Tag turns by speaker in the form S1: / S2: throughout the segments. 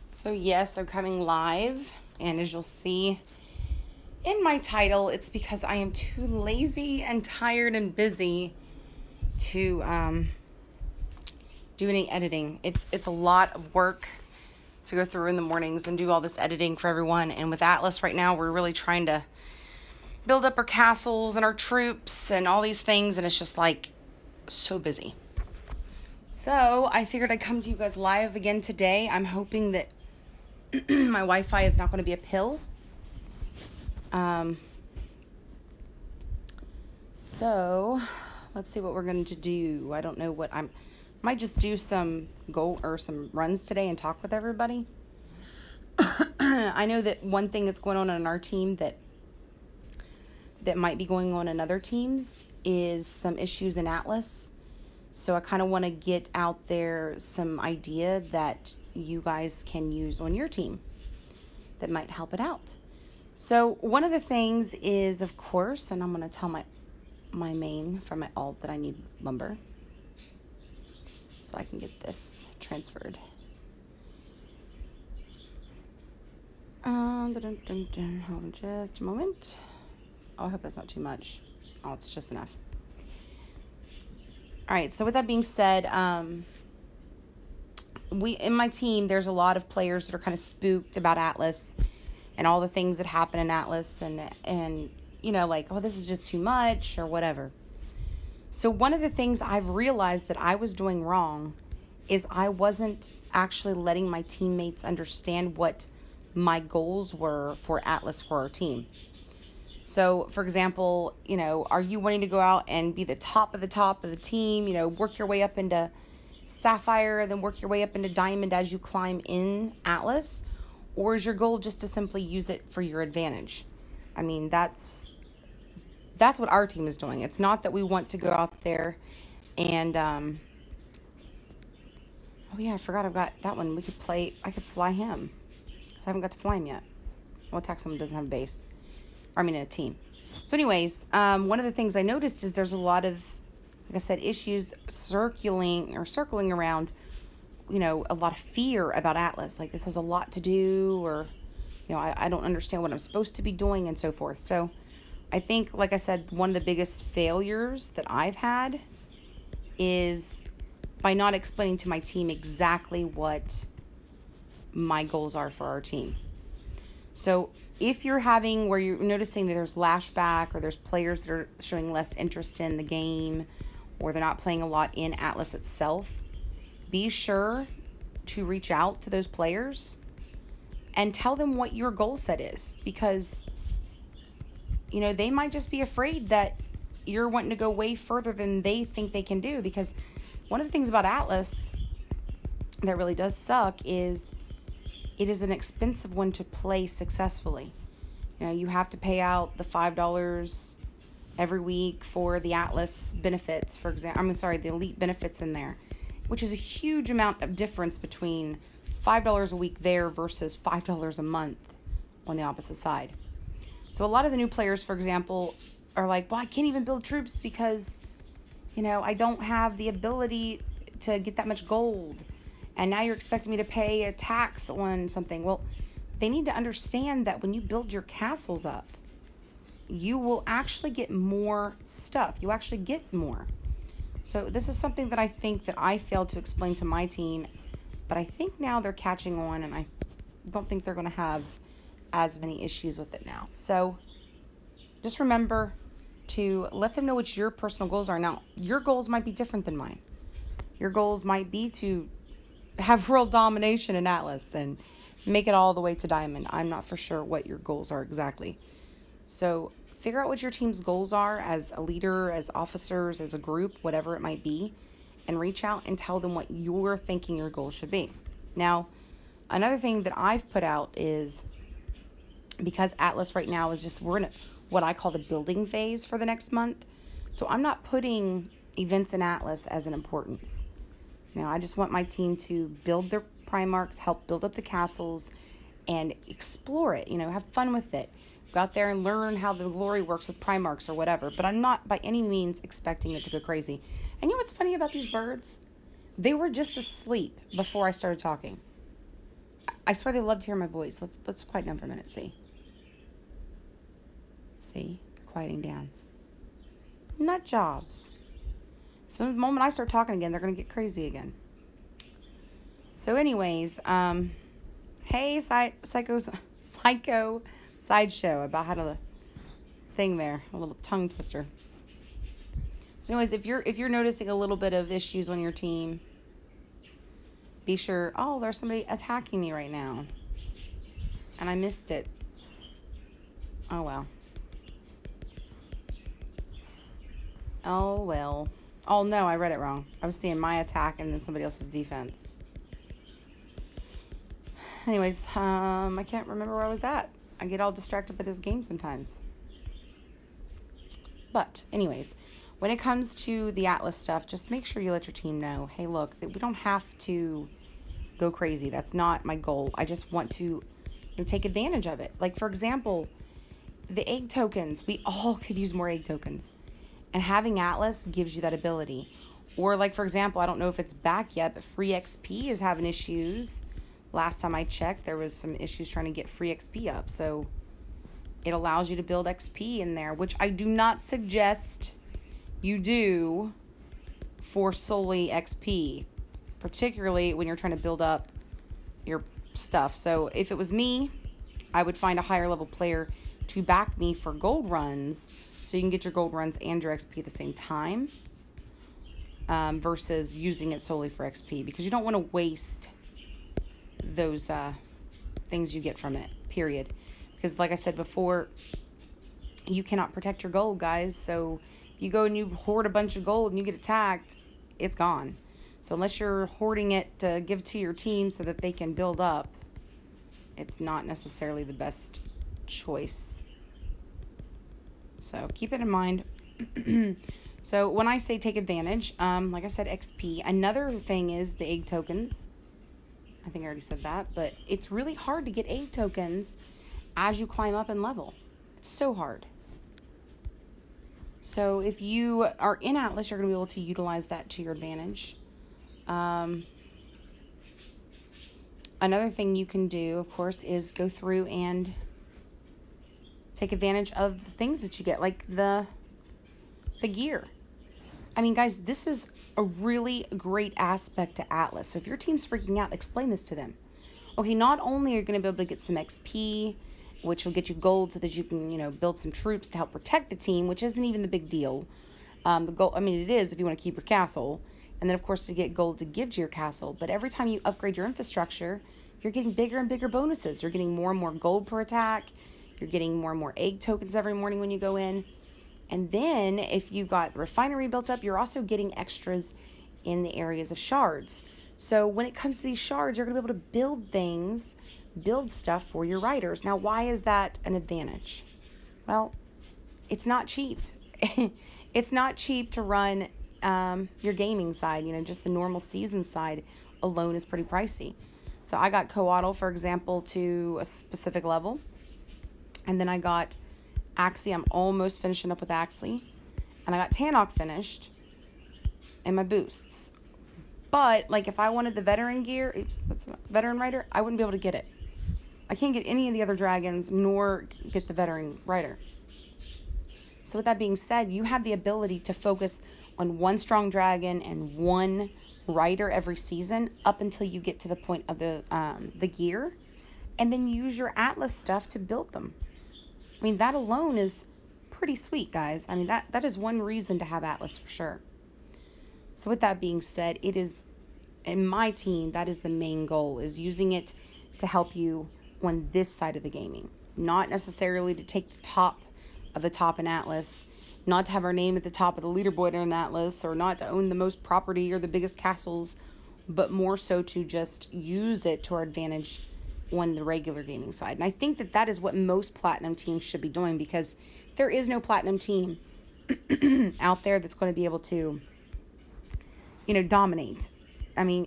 S1: So yes, I'm coming live, and as you'll see in my title, it's because I am too lazy and tired and busy to do any editing. It's a lot of work to go through in the mornings and do all this editing for everyone. And with Atlas right now, we're really trying to build up our castles and our troops and all these things, and it's just like so busy. So I figured I'd come to you guys live again today. I'm hoping that my Wi-Fi is not going to be a pill. So let's see what we're going to do. I don't know what might just do some runs today and talk with everybody. I know that one thing that's going on our team that might be going on in other teams is some issues in Atlas. So I kind of want to get out there some idea that you guys can use on your team that might help it out. So one of the things is, of course, and I'm going to tell my main from my alt that I need lumber so I can get this transferred. Hold on just a moment. Oh, I hope that's not too much. Oh, it's just enough. All right, so with that being said, in my team, there's a lot of players that are kind of spooked about Atlas and all the things that happen in Atlas and you know, like, oh, this is just too much or whatever. So one of the things I've realized that I was doing wrong is I wasn't actually letting my teammates understand what my goals were for Atlas for our team. So, for example, you know, are you wanting to go out and be the top of the team, you know, work your way up into Sapphire, then work your way up into Diamond as you climb in Atlas? Or is your goal just to simply use it for your advantage? I mean, that's what our team is doing. It's not that we want to go out there and, oh yeah, I forgot I've got that one. I could fly him. Because I haven't got to fly him yet. Well, attack someone doesn't have a base. I mean, a team. So anyways, one of the things I noticed is there's a lot of, like I said, issues circling around, you know, a lot of fear about Atlas. Like, this has a lot to do, or, you know, I don't understand what I'm supposed to be doing and so forth. So I think, like I said, one of the biggest failures that I've had is by not explaining to my team exactly what my goals are for our team. So if you're having where you're noticing that there's lashback or there's players that are showing less interest in the game or they're not playing a lot in Atlas itself, be sure to reach out to those players and tell them what your goal set is, because, you know, they might just be afraid that you're wanting to go way further than they think they can do. Because one of the things about Atlas that really does suck is it is an expensive one to play successfully. You know, you have to pay out the $5 every week for the Atlas benefits, for example. The elite benefits in there, which is a huge amount of difference between $5 a week there versus $5 a month on the opposite side. So a lot of the new players, for example, are like, well, I can't even build troops because, you know, I don't have the ability to get that much gold. And now you're expecting me to pay a tax on something. Well, they need to understand that when you build your castles up, you will actually get more stuff. You actually get more. So this is something that I think that I failed to explain to my team, but I think now they're catching on, and I don't think they're going to have as many issues with it now. So just remember to let them know what your personal goals are. Now, your goals might be different than mine. Your goals might be to have world domination in Atlas and make it all the way to Diamond. I'm not for sure what your goals are exactly. So figure out what your team's goals are as a leader, as officers, as a group, whatever it might be, and reach out and tell them what you're thinking your goals should be. Now, another thing that I've put out is, because Atlas right now is we're in what I call the building phase for the next month. So I'm not putting events in Atlas as an importance. You know, I just want my team to build their Primarchs, help build up the castles, and explore it. You know, have fun with it. go out there and learn how the glory works with Primarchs or whatever. But I'm not by any means expecting it to go crazy. And you know what's funny about these birds? They were just asleep before I started talking. I swear they loved to hear my voice. Let's quiet down for a minute. See, they're quieting down. Nut jobs. So the moment I start talking again, they're gonna get crazy again. So, anyways, hey, psycho sideshow about how to thing there, a little tongue twister. So, anyways, if you're noticing a little bit of issues on your team, be sure. Oh, there's somebody attacking me right now, and I missed it. Oh well. Oh well. Oh no, I read it wrong. I was seeing my attack and then somebody else's defense. Anyways, I can't remember where I was at. I get all distracted by this game sometimes. But anyways, when it comes to the Atlas stuff, just make sure you let your team know, hey, look, we don't have to go crazy. That's not my goal. I just want to take advantage of it. Like, for example, the egg tokens. We all could use more egg tokens. And having Atlas gives you that ability. Or like, for example, I don't know if it's back yet, but free XP is having issues. Last time I checked, there was some issues trying to get free XP up. So it allows you to build XP in there, which I do not suggest you do for solely XP, particularly when you're trying to build up your stuff. So if it was me, I would find a higher level player to back me for gold runs, so you can get your gold runs and your XP at the same time, versus using it solely for XP, because you don't want to waste those things you get from it, period. Because like I said before, you cannot protect your gold, guys. So if you go and you hoard a bunch of gold and you get attacked, it's gone. So unless you're hoarding it to give to your team so that they can build up, it's not necessarily the best choice. So keep that in mind. So when I say take advantage, like I said, XP. Another thing is the egg tokens. I think I already said that, but it's really hard to get egg tokens as you climb up in level. It's so hard. So if you are in Atlas, you're going to be able to utilize that to your advantage. Another thing you can do, of course, is go through and take advantage of the things that you get, like the gear. I mean, guys, this is a really great aspect to Atlas. So if your team's freaking out, explain this to them. Okay, not only are you going to be able to get some XP, which will get you gold so that you can, build some troops to help protect the team, which isn't even the big deal. The goal, I mean, it is if you want to keep your castle. And then, of course, to get gold to give to your castle. But every time you upgrade your infrastructure, you're getting bigger and bigger bonuses. You're getting more and more gold per attack. You're getting more and more egg tokens every morning when you go in. And then if you got the refinery built up, you're also getting extras in the areas of shards. So when it comes to these shards, you're going to be able to build things, build stuff for your riders. Now, why is that an advantage? Well, it's not cheap. It's not cheap to run your gaming side. Just the normal season side alone is pretty pricey. So I got Coatl, for example, to a specific level. And then I got Axii. I'm almost finishing up with Axii. And I got Tanoc finished. And my boosts. But, like, if I wanted the veteran gear, that's not veteran rider, I wouldn't be able to get it. I can't get any of the other dragons, nor get the veteran rider. So with that being said, you have the ability to focus on one strong dragon and one rider every season up until you get to the point of the gear, and then use your Atlas stuff to build them. I mean, that alone is pretty sweet, guys. I mean, that is one reason to have Atlas for sure. So with that being said, it is, in my team, that is the main goal, is using it to help you on this side of the gaming. Not necessarily to take the top of the top in Atlas, not to have our name at the top of the leaderboard in Atlas, or not to own the most property or the biggest castles, but more so to just use it to our advantage on the regular gaming side. And I think that is what most platinum teams should be doing, because there is no platinum team out there that's going to be able to, dominate. I mean,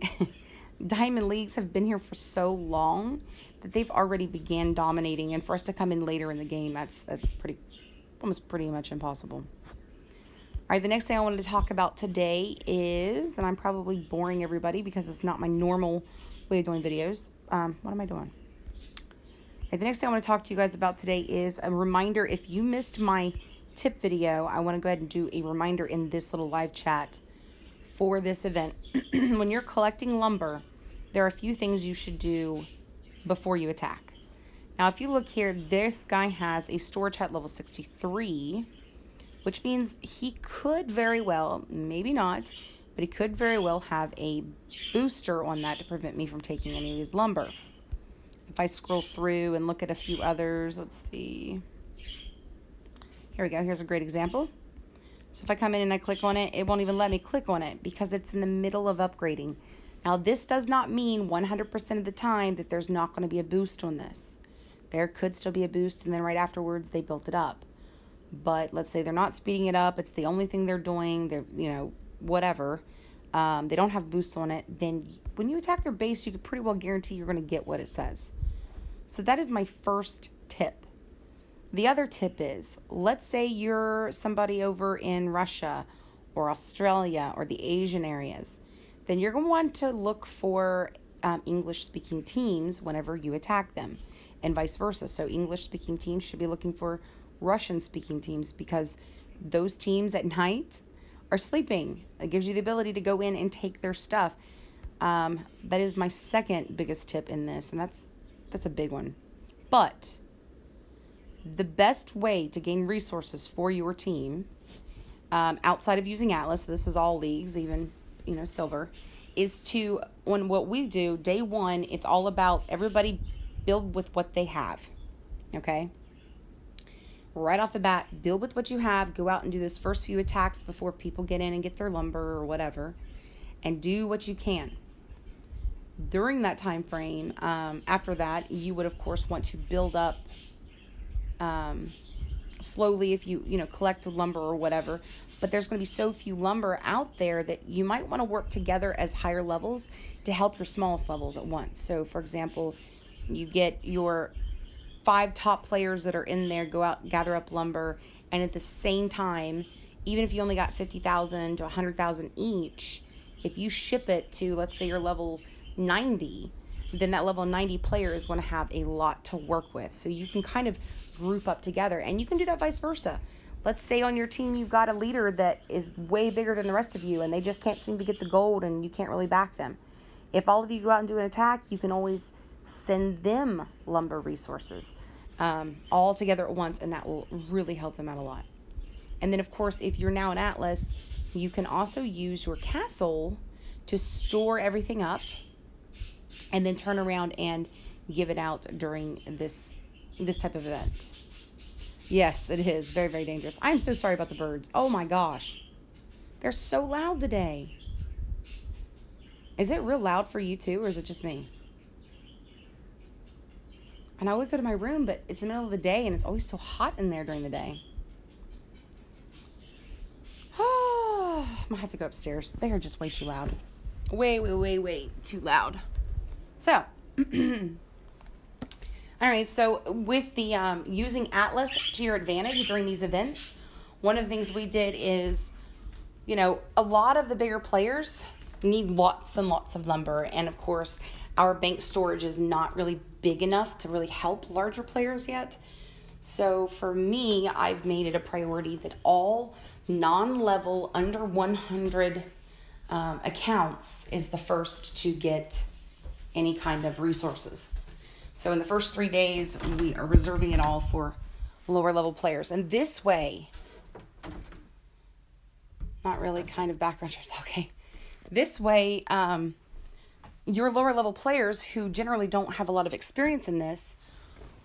S1: Diamond Leagues have been here for so long that they've already began dominating, and for us to come in later in the game, that's almost pretty much impossible. All right, the next thing I wanted to talk about today is, and I'm probably boring everybody because it's not my normal way of doing videos. What am I doing? All right, the next thing I want to talk to you guys about today is a reminder. If you missed my tip video, I want to go ahead and do a reminder in this little live chat for this event. When you're collecting lumber, there are a few things you should do before you attack. Now, if you look here, this guy has a storage hut level 63, which means he could very well, maybe not, but he could very well have a booster on that to prevent me from taking any of his lumber. If I scroll through and look at a few others, let's see. Here we go. Here's a great example. So if I come in and I click on it, it won't even let me click on it because it's in the middle of upgrading. Now, this does not mean 100% of the time that there's not going to be a boost on this. There could still be a boost, and then right afterwards, they built it up. But let's say they're not speeding it up. It's the only thing they're doing. They're, whatever. They don't have boosts on it. Then when you attack their base, you can pretty well guarantee you're going to get what it says. So that is my first tip. The other tip is, let's say you're somebody over in Russia or Australia or the Asian areas. Then you're going to want to look for English-speaking teams whenever you attack them, and vice versa. So English-speaking teams should be looking for Russian-speaking teams because those teams at night are sleeping. It gives you the ability to go in and take their stuff. That is my second biggest tip in this, and that's a big one. But the best way to gain resources for your team, outside of using Atlas, this is all leagues, even silver, is to, on what we do, day one, it's all about everybody build with what they have. Okay? Right off the bat, build with what you have. Go out and do those first few attacks before people get in and get their lumber or whatever, and do what you can. During that time frame, after that, you would of course want to build up slowly if you collect lumber or whatever. But there's going to be so few lumber out there that you might want to work together as higher levels to help your smallest levels at once. So, for example, you get your 5 top players that are in there, go out, gather up lumber, and at the same time, even if you only got 50,000 to 100,000 each, if you ship it to, let's say, your level 90, then that level 90 player is going to have a lot to work with. So you can kind of group up together, and you can do that vice versa. Let's say on your team you've got a leader that is way bigger than the rest of you, and they just can't seem to get the gold, and you can't really back them. If all of you go out and do an attack, you can always send them lumber resources all together at once, and that will really help them out a lot. And then, of course, if you're now an Atlas, you can also use your castle to store everything up and then turn around and give it out during this type of event. Yes, it is very, very dangerous. I'm so sorry about the birds. Oh my gosh. They're so loud today. Is it real loud for you too, or is it just me? And I would go to my room, but it's the middle of the day, and it's always so hot in there during the day. I'm going to have to go upstairs. They are just way too loud. Way too loud. So, all right, so with the using Atlas to your advantage during these events, one of the things we did is, a lot of the bigger players need lots and lots of lumber, and of course, our bank storage is not really big enough to really help larger players yet. So for me, I've made it a priority that all non-level under 100 accounts is the first to get any kind of resources. So in the first 3 days, we are reserving it all for lower level players. And this way, not really kind of background chips, okay. This way, your lower level players who generally don't have a lot of experience in this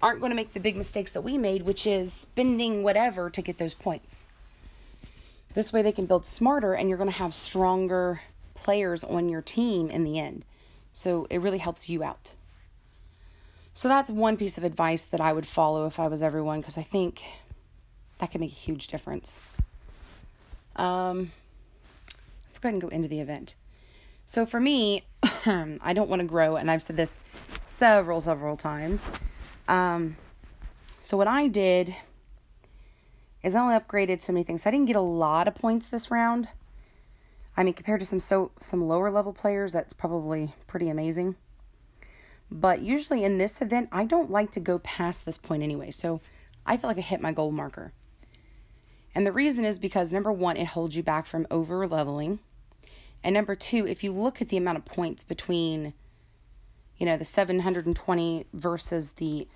S1: aren't going to make the big mistakes that we made, which is spending whatever to get those points. This way they can build smarter, and you're going to have stronger players on your team in the end. So it really helps you out. So that's one piece of advice that I would follow if I was everyone, because I think that can make a huge difference. Let's go ahead and go into the event. So for me, I don't want to grow, and I've said this several times. So what I did is I only upgraded so many things. I didn't get a lot of points this round. I mean, compared to some lower level players, that's probably pretty amazing. But usually in this event, I don't like to go past this point anyway. So I feel like I hit my gold marker. And the reason is because, number one, it holds you back from over leveling. And number two, if you look at the amount of points between, the 720 versus the